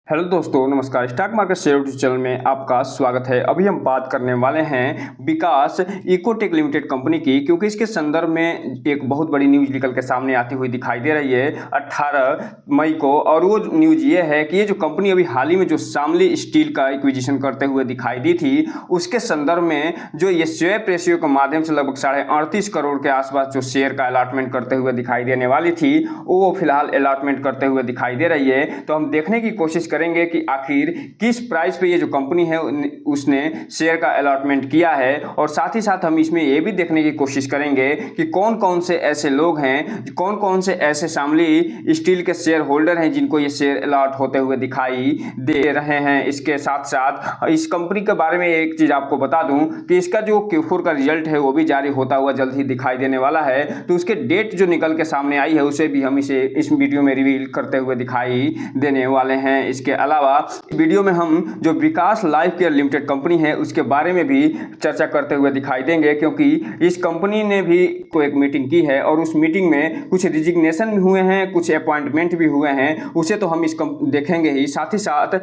Hello दोस्तों, नमस्कार। Stock market share YouTube channel में आपका स्वागत है। अभी हम बात करने वाले हैं विकास इकोटेक लिमिटेड कंपनी की, क्योंकि इसके संदर्भ में एक बहुत बड़ी न्यूज निकल के सामने आती हुई दिखाई दे रही है 18 मई को। और वो न्यूज ये है कि ये जो कंपनी अभी हाल ही में जो शामली स्टील का एक्विजिशन करते हुए दिखाई दी थी, उसके संदर्भ में जो ये स्वैप रेशियो के माध्यम से लगभग 38.5 करोड़ के आसपास जो शेयर का अलॉटमेंट करते हुए दिखाई देने वाली थी, वो फिलहाल अलॉटमेंट करते हुए दिखाई दे रही है। तो हम देखने की कोशिश करेंगे कि आखिर किस प्राइस पे ये जो कंपनी है उसने शेयर का अलॉटमेंट किया है, और साथ ही साथ हम इसमें ये भी देखने की कोशिश करेंगे कि कौन कौन से ऐसे लोग हैं, कौन कौन से ऐसे शामली स्टील के शेयर होल्डर हैं जिनको ये शेयर अलॉट होते हुए दिखाई दे रहे हैं। इसके साथ साथ इस कंपनी के बारे में एक चीज आपको बता दूं कि इसका जो Q4 का रिजल्ट है वो भी जारी होता हुआ जल्द ही दिखाई देने वाला है। तो उसके डेट जो निकल के सामने आई है उसे भी हम इस वीडियो में रिवील करते हुए दिखाई देने वाले हैं। इसके अलावा वीडियो में हम जो विकास लाइफ केयर लिमिटेड कंपनी है उसके बारे में भी चर्चा करते हुए दिखाई देंगे, क्योंकि इस कंपनी ने भी कोई एक मीटिंग की है और उस मीटिंग में कुछ रिजिग्नेशन भी हुए हैं, कुछ अपॉइंटमेंट भी हुए हैं, उसे तो हम देखेंगे ही। साथ ही साथ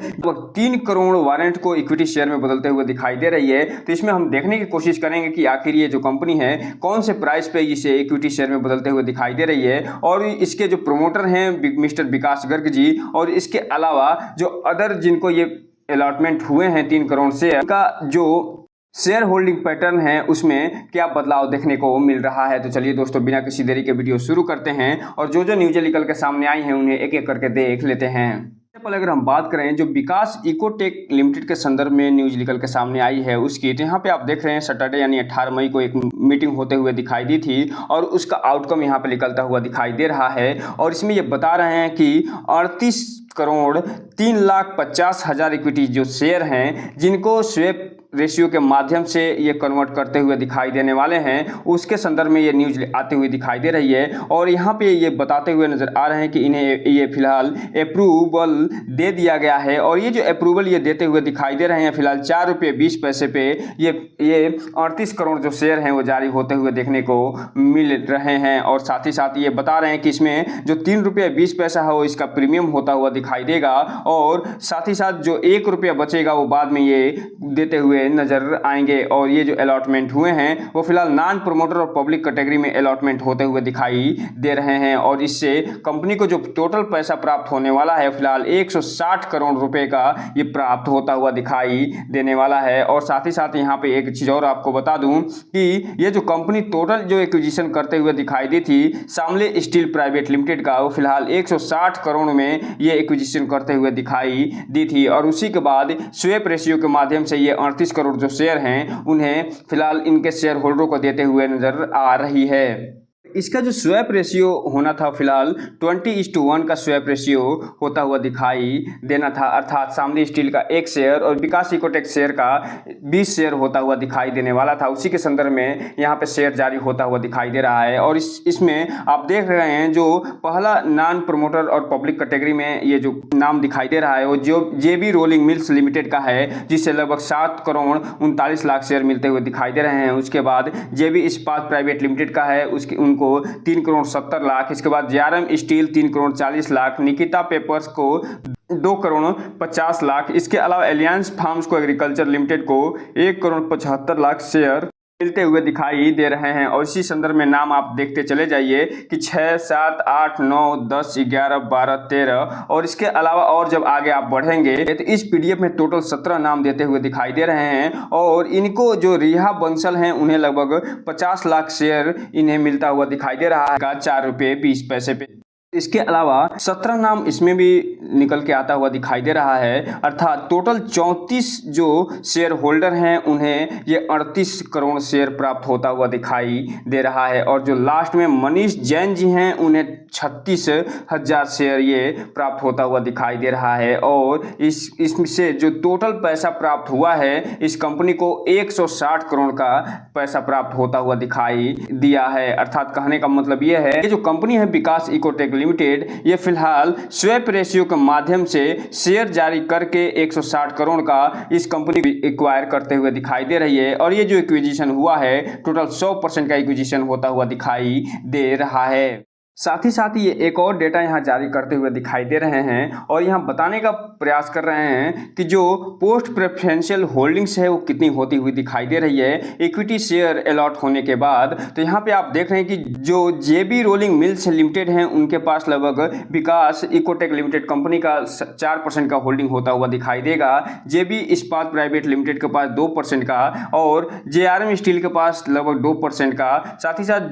3 करोड़ वारंट को इक्विटी शेयर में बदलते हुए दिखाई दे रही है। तो इसमें हम देखने की कोशिश करेंगे कि आखिर ये जो कंपनी है कौन से प्राइस पे इसे इक्विटी शेयर में बदलते हुए दिखाई दे रही है, और इसके जो प्रोमोटर हैं मिस्टर विकास गर्ग जी, और इसके अलावा जो अदर जिनको ये अलॉटमेंट हुए हैं 3 करोड़ शेयर का, जो शेयर होल्डिंग पैटर्न है उसमें क्या बदलाव देखने को मिल रहा है। तो चलिए दोस्तों, बिना किसी देरी के वीडियो शुरू करते हैं और जो न्यूज़ें निकल के सामने आई हैं उन्हें एक एक करके देख लेते हैं। पहले अगर हम बात करें जो विकास इकोटेक लिमिटेड के संदर्भ में न्यूज निकल के सामने आई है उसकी, तो यहाँ पे आप देख रहे हैं सैटरडे यानी 18 मई को एक मीटिंग होते हुए दिखाई दी थी और उसका आउटकम यहाँ पे निकलता हुआ दिखाई दे रहा है। और इसमें ये बता रहे हैं कि 38 करोड़ 3,50,000 इक्विटी जो शेयर हैं जिनको स्वेप रेशियो के माध्यम से ये कन्वर्ट करते हुए दिखाई देने वाले हैं, उसके संदर्भ में ये न्यूज आती हुई दिखाई दे रही है। और यहाँ पे ये बताते हुए नजर आ रहे हैं कि इन्हें ये फिलहाल अप्रूवल दे दिया गया है। और ये जो अप्रूवल ये देते हुए दिखाई दे रहे हैं फिलहाल 4 रुपये 20 पैसे पे ये 38 करोड़ जो शेयर हैं वो जारी होते हुए देखने को मिल रहे हैं। और साथ ही साथ ये बता रहे हैं कि इसमें जो 3 रुपये 20 पैसा है वो इसका प्रीमियम होता हुआ दिखाई देगा, और साथ ही साथ जो 1 रुपया बचेगा वो बाद में ये देते हुए नजर आएंगे। और ये जो अलॉटमेंट हुए हैं वो फिलहाल नॉन प्रोमोटर और पब्लिक कैटेगरी में अलॉटमेंट होते हुए दिखाई दे रहे हैं। और इससे कंपनी को जो टोटल पैसा प्राप्त होने वाला है फिलहाल 160 करोड़ रुपए का ये प्राप्त होता हुआ दिखाई देने वाला है। और साथ ही साथ यहाँ पे एक चीज और आपको बता दूं कि ये जो कंपनी टोटल जो एक्विजिशन करते हुए दिखाई दी थी शामली स्टील प्राइवेट लिमिटेड का, वो फिलहाल 160 करोड़ में ये एक्विजिशन करते हुए दिखाई दी थी। और उसी के बाद स्वेप रेशियो के माध्यम से ये 38 करोड़ जो शेयर हैं उन्हें फिलहाल इनके शेयर होल्डरों को देते हुए नजर आ रही है। इसका जो स्वैप रेशियो होना था फिलहाल 20:1 का स्वैप रेशियो होता हुआ दिखाई देना था, अर्थात शामली स्टील का 1 शेयर और विकास इकोटेक शेयर का 20 शेयर होता हुआ दिखाई देने वाला था। उसी के संदर्भ में यहाँ पे शेयर जारी होता हुआ दिखाई दे रहा है। और इसमें आप देख रहे हैं जो पहला नॉन प्रोमोटर और पब्लिक कैटेगरी में ये जो नाम दिखाई दे रहा है वो जो JB रोलिंग मिल्स लिमिटेड का है, जिससे लगभग 7 करोड़ 39 लाख शेयर मिलते हुए दिखाई दे रहे हैं। उसके बाद JB इस्पात प्राइवेट लिमिटेड का है, उनको 3 करोड़ 70 लाख। इसके बाद JRM steel 3 crore 40 lakh. Nikita papers को 2 करोड़ 50 लाख। इसके अलावा एलियंस फार्म्स को एग्रीकल्चर लिमिटेड को 1 करोड़ 75 लाख शेयर मिलते हुए दिखाई दे रहे हैं। और इसी संदर्भ में नाम आप देखते चले जाइए कि 6, 7, 8, 9, 10, 11, 12, 13, और इसके अलावा और जब आगे आप बढ़ेंगे तो इस PDF में टोटल 17 नाम देते हुए दिखाई दे रहे हैं। और इनको जो रिहा बंसल हैं उन्हें लगभग 50 लाख शेयर इन्हें मिलता हुआ दिखाई दे रहा है 4 रुपये 20 पैसे पे। इसके अलावा 17 नाम इसमें भी निकल के आता हुआ दिखाई दे रहा है, अर्थात टोटल 34 जो शेयर होल्डर हैं उन्हें ये 38 करोड़ शेयर प्राप्त होता हुआ दिखाई दे रहा है। और जो लास्ट में मनीष जैन जी हैं उन्हें 36,000 शेयर ये प्राप्त होता हुआ दिखाई दे रहा है। और इससे जो टोटल पैसा प्राप्त हुआ है इस कंपनी को 160 करोड़ का पैसा प्राप्त होता हुआ दिखाई दिया है। अर्थात कहने का मतलब ये है, ये जो कंपनी है विकास इकोटेक लिमिटेड, ये फिलहाल स्वैप रेशियो के माध्यम से शेयर जारी करके 160 करोड़ का इस कंपनी को एक्वायर करते हुए दिखाई दे रही है। और ये जो एक्विजिशन हुआ है टोटल 100% का एक्विजिशन होता हुआ दिखाई दे रहा है। साथ ही ये एक और डेटा यहाँ जारी करते हुए दिखाई दे रहे हैं और यहाँ बताने का प्रयास कर रहे हैं कि जो पोस्ट प्रेफरेंशियल होल्डिंग्स है वो कितनी होती हुई दिखाई दे रही है इक्विटी शेयर अलॉट होने के बाद। तो यहाँ पे आप देख रहे हैं कि जो जेबी रोलिंग मिल्स लिमिटेड हैं उनके पास लगभग विकास इकोटेक लिमिटेड कंपनी का 4% का होल्डिंग होता हुआ दिखाई देगा। जेबी इस्पात प्राइवेट लिमिटेड के पास 2% का और जेआरएम स्टील के पास लगभग 2% का। साथ ही साथ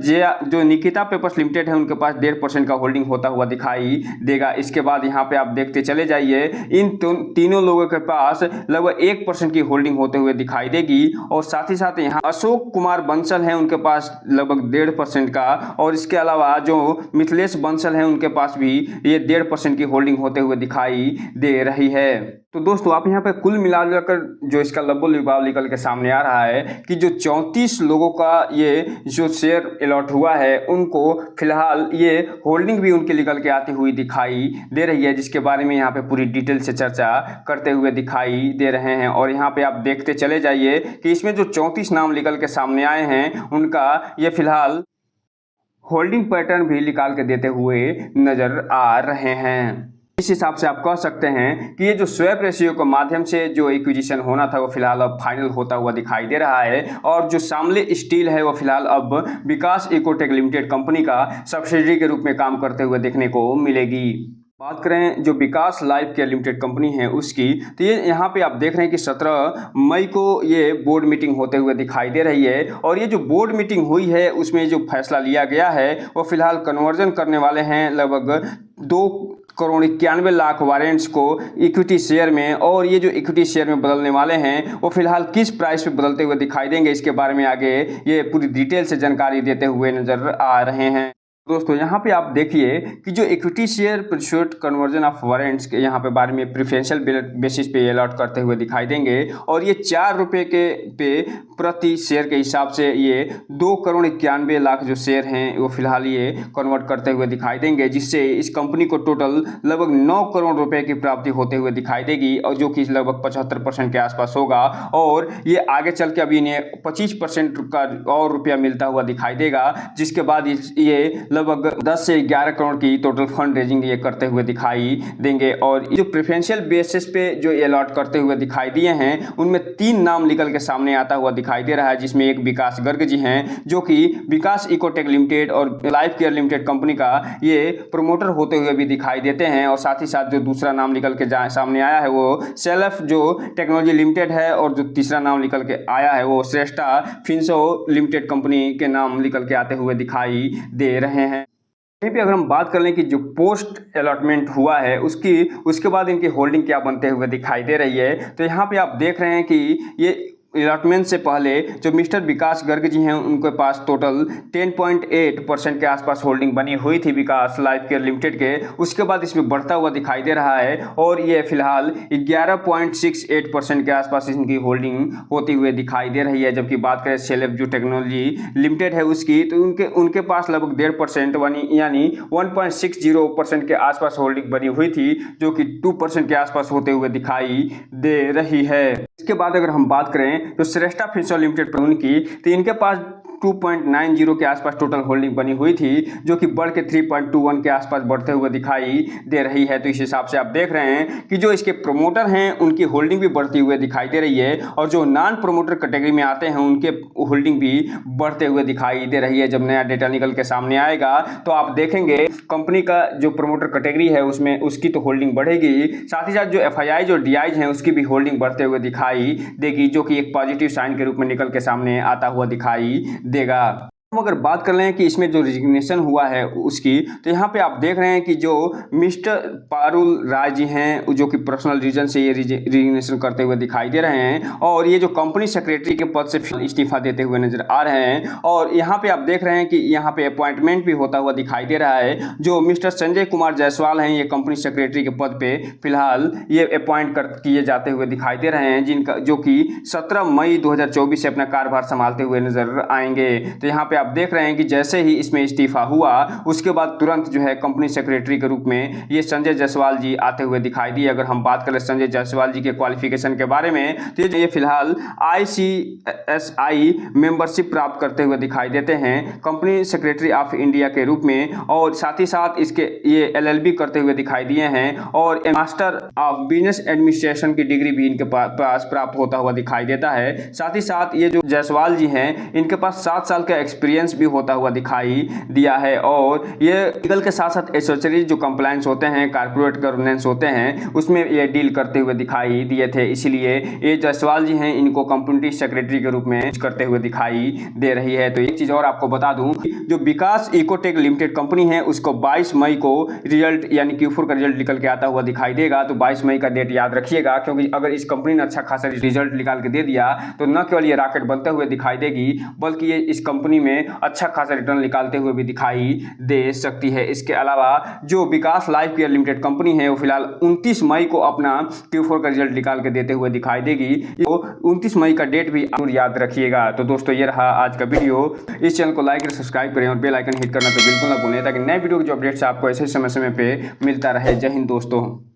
जो निकिता पेपर्स लिमिटेड है उनके पास 1.5% का होल्डिंग होता हुआ दिखाई देगा। इसके बाद यहाँ पे आप देखते चले जाइए इन तीनों लोगों के पास लगभग 1% की होल्डिंग होते हुए दिखाई देगी। और साथ ही साथ यहाँ अशोक कुमार बंसल हैं उनके पास लगभग 1.5% का और इसके अलावा जो मिथिलेश बंसल हैं उनके पास भी ये 1.5% की होल्डिंग होते हुए दिखाई दे रही है। तो दोस्तों आप यहाँ पे कुल मिलाकर जो इसका लब्बो लिबाव निकल के सामने आ रहा है कि जो 34 लोगों का ये जो शेयर अलॉट हुआ है उनको फिलहाल ये होल्डिंग भी उनके निकल के आती हुई दिखाई दे रही है, जिसके बारे में यहाँ पे पूरी डिटेल से चर्चा करते हुए दिखाई दे रहे हैं। और यहाँ पे आप देखते चले जाइए कि इसमें जो 34 नाम निकल के सामने आए हैं उनका ये फिलहाल होल्डिंग पैटर्न भी निकाल के देते हुए नजर आ रहे हैं। इस हिसाब से आप कह सकते हैं कि ये जो स्वैप रेशियो के माध्यम से जो एक्विजिशन होना था वो फिलहाल अब फाइनल होता हुआ दिखाई दे रहा है और जो शामली स्टील है वो फिलहाल अब विकास इकोटेक लिमिटेड कंपनी का सब्सिडरी के रूप में काम करते हुए देखने को मिलेगी। बात करें जो विकास लाइफ केयर लिमिटेड कंपनी है उसकी, तो ये यहाँ पे आप देख रहे हैं कि 17 मई को ये बोर्ड मीटिंग होते हुए दिखाई दे रही है और ये जो बोर्ड मीटिंग हुई है उसमें जो फैसला लिया गया है वो फिलहाल कन्वर्जन करने वाले हैं लगभग 2,91,00,000 वारंट्स को इक्विटी शेयर में। और ये जो इक्विटी शेयर में बदलने वाले हैं वो फिलहाल किस प्राइस पे बदलते हुए दिखाई देंगे, इसके बारे में आगे ये पूरी डिटेल से जानकारी देते हुए नजर आ रहे हैं। दोस्तों यहाँ पे आप देखिए कि जो equity share pursuit conversion of warrants के यहाँ पे बारे में प्रेफरेंशियल बेसिस पे अलॉट करते हुए दिखाई देंगे और ये 4 रुपये के पे प्रति शेयर के हिसाब से ये 2,91,00,000 जो शेयर हैं वो फिलहाल ये कन्वर्ट करते हुए दिखाई देंगे, जिससे इस कंपनी को टोटल लगभग 9 करोड़ रुपए की प्राप्ति होते हुए दिखाई देगी और जो कि लगभग 75% के आसपास होगा। और ये आगे चल के अभी इन्हें 25% का और रुपया मिलता हुआ दिखाई देगा, जिसके बाद ये लगभग 10 से 11 करोड़ की टोटल फंड रेजिंग ये करते हुए दिखाई देंगे। और जो प्रेफरेंशियल बेसिस पे जो ये अलॉट करते हुए दिखाई दिए हैं उनमें 3 नाम निकल के सामने आता हुआ दिखाई दे रहा है, जिसमें एक विकास गर्ग जी हैं जो कि विकास इकोटेक लिमिटेड और लाइफ केयर लिमिटेड कंपनी का ये प्रमोटर होते हुए भी दिखाई देते हैं। और साथ ही साथ जो दूसरा नाम निकल के सामने आया है वो सेल्फ जो टेक्नोलॉजी लिमिटेड है और जो तीसरा नाम निकल के आया है वो श्रेष्ठा फिंसो लिमिटेड कंपनी के नाम निकल के आते हुए दिखाई दे रहे हैं। यहीं पे अगर हम बात कर लें कि जो पोस्ट अलॉटमेंट हुआ है उसके बाद इनकी होल्डिंग क्या बनते हुए दिखाई दे रही है, तो यहाँ पे आप देख रहे हैं कि ये अलॉटमेंट से पहले जो मिस्टर विकास गर्ग जी हैं उनके पास टोटल 10.8% के आसपास होल्डिंग बनी हुई थी विकास लाइफ केयर लिमिटेड के। उसके बाद इसमें बढ़ता हुआ दिखाई दे रहा है और ये फिलहाल 11.68% के आसपास इनकी होल्डिंग होती हुए दिखाई दे रही है। जबकि बात करें सेलेब जो टेक्नोलॉजी लिमिटेड है उसकी, तो उनके पास लगभग 1.5% बनी यानी 1.60% के आसपास होल्डिंग बनी हुई थी, जो कि 2% के आसपास होते हुए दिखाई दे रही है। इसके बाद अगर हम बात करें तो श्रेष्ठा फिंसो लिमिटेड पर उनकी, तो इनके पास 2.90 के आसपास टोटल होल्डिंग बनी हुई थी, जो कि बढ़ के 3.21 के आसपास बढ़ते हुए दिखाई दे रही है। तो इस हिसाब से आप देख रहे हैं कि जो इसके प्रमोटर हैं उनकी होल्डिंग भी बढ़ती हुए दिखाई दे रही है और जो नॉन प्रमोटर कैटेगरी में आते हैं उनके होल्डिंग भी बढ़ते हुए दिखाई दे रही है। जब नया डेटा निकल के सामने आएगा तो आप देखेंगे कंपनी का जो प्रमोटर कैटेगरी है उसमें उसकी तो होल्डिंग बढ़ेगी, साथ ही साथ जो FII जो DIs हैं उसकी भी होल्डिंग बढ़ते हुए दिखाई देगी, जो कि एक पॉजिटिव साइन के रूप में निकल के सामने आता हुआ दिखाई देगा। हम अगर बात कर लें कि इसमें जो रिजिग्नेशन हुआ है उसकी, तो यहाँ पे आप देख रहे हैं कि जो मिस्टर पारुल राय जी हैं जो कि पर्सनल रीजन से ये रिजिग्नेशन करते हुए दिखाई दे रहे हैं और ये जो कंपनी सेक्रेटरी के पद से इस्तीफा देते हुए नजर आ रहे हैं। और यहाँ पे आप देख रहे हैं कि यहाँ पे अपॉइंटमेंट भी होता हुआ दिखाई दे रहा है। जो मिस्टर संजय कुमार जायसवाल हैं ये कंपनी सेक्रेटरी के पद पे फिलहाल ये अपॉइंट किए जाते हुए दिखाई दे रहे हैं, जिनका जो कि 17 मई 2024 से अपना कार्यभार संभालते हुए नजर आएंगे। तो यहाँ पे आप देख रहे हैं कि जैसे ही इसमें इस्तीफा हुआ उसके बाद तुरंत जो है कंपनी सेक्रेटरी के रूप में ये संजय जायसवाल जी आते हुए दिखाई दिए। अगर हम बात करें संजय जायसवाल जी के क्वालिफिकेशन के बारे में तो ये फिलहाल ICSI मेंबरशिप प्राप्त करते हुए दिखाई देते हैं कंपनी सेक्रेटरी ऑफ इंडिया के रूप में, और साथ ही साथ इसके ये LLB करते हुए दिखाई दिए हैं और मास्टर ऑफ बिजनेस एडमिनिस्ट्रेशन की डिग्री भी इनके पास प्राप्त होता हुआ दिखाई देता है। साथ ही साथ ये जो जायसवाल जी हैं इनके पास 7 साल का एक्सपीरियंस भी होता हुआ दिखाई दिया है, और ये लीगल के साथ साथ एसोसिएटेड जो कंप्लायंस होते हैं, कारपोरेट गवर्नेंस होते हैं, उसमें ये डील करते हुए दिखाई दिए थे। इसीलिए ये जायसवाल जी हैं इनको कंपनी सेक्रेटरी के रूप में करते हुए दिखाई दे रही है। तो एक चीज और आपको बता दूं, जो विकास इकोटेक लिमिटेड कंपनी है उसको 22 मई को रिजल्ट यानी Q4 का रिजल्ट निकल के आता हुआ दिखाई देगा। तो 22 मई का डेट याद रखिएगा, क्योंकि अगर इस कंपनी ने अच्छा खासा रिजल्ट निकाल के दे दिया तो न केवल ये रॉकेट बनते हुए दिखाई देगी, बल्कि ये इस कंपनी में अच्छा खासा रिटर्न निकालते हुए भी दिखाई दे सकती है। इसके अलावा जो विकास लाइफ केयर लिमिटेड कंपनी है वो फिलहाल 29 मई को अपना Q4 का रिजल्ट निकाल के देते हुए दिखाई देगी। तो 29 मई का डेट भी जरूर याद रखिएगा। तो दोस्तों ये रहा आज का वीडियो। इस चैनल को लाइक और सब्सक्राइब करें और बेल आइकन हिट करना तो बिल्कुल ना भूलें, ताकि नए वीडियो के जो अपडेट्स आपको ऐसे समय समय पे मिलता रहे। जय हिंद दोस्तों।